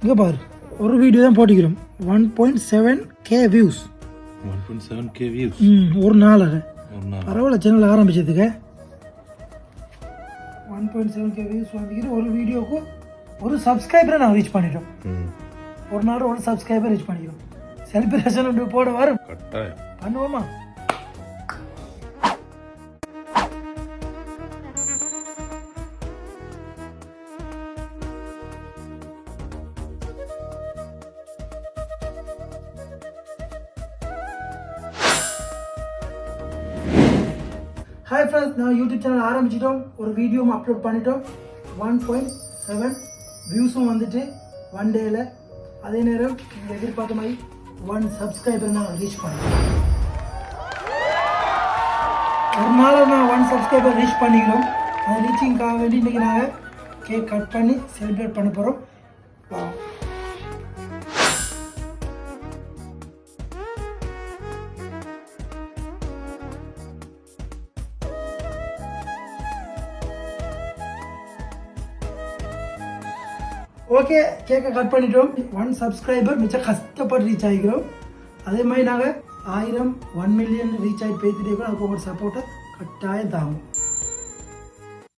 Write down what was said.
இங்கே பாரு ஒரு வீடியோ தான் போட்டிக்கிறோம் 1.7k வியூஸ் 1.7k வியூஸ் ஒரு நாள் பரவாயில்ல சேனல் ஆரம்பிச்சதுக்கு 1.7k வியூஸ் வாங்கிக்கிட்டு ஒரு வீடியோக்கு ஒரு சப்ஸ்கிரைபரை நான் ரீச் பண்ணிட்டோம் ஒரு நாள் ஒரு சப்ஸ்கிரைபர் ரீச் பண்ணிக்கிறோம் செலிப்ரேஷன் போட வரும் கட்டாயம் பண்ணுவோமா ஹாய் ஃப்ரெண்ட்ஸ் நான் யூடியூப் சேனல் ஆரம்பிச்சிட்டோம் ஒரு வீடியோவும் அப்லோட் பண்ணிட்டோம் 1.7 வியூஸும் வந்துட்டு ஒன் டேயில் அதே நேரம் நீங்கள் எதிர்பார்த்த மாதிரி 1 சப்ஸ்கிரைபர் நான் ரீச் பண்ணிட்டோம் ஒரு நாள் நான் 1 சப்ஸ்கிரைபர் ரீச் பண்ணிக்கிறோம் அது ரீச்சிங்காக வேண்டி இன்றைக்கி நாங்கள் கேக் கட் பண்ணி செலிப்ரேட் பண்ண போகிறோம் ஓகே கேக்கை கட் பண்ணிட்டோம் 1 சப்ஸ்கிரைபர் மிச்சம் கஷ்டப்பட்டு ரீச் ஆகிக்கிறோம் அதே மாதிரி நாங்கள் 1000 1 மில்லியன் ரீச் ஆகி பேசிட்டே கூட அதுக்கு உங்களோட சப்போர்ட்டை கட்டாயம் தாங்கும்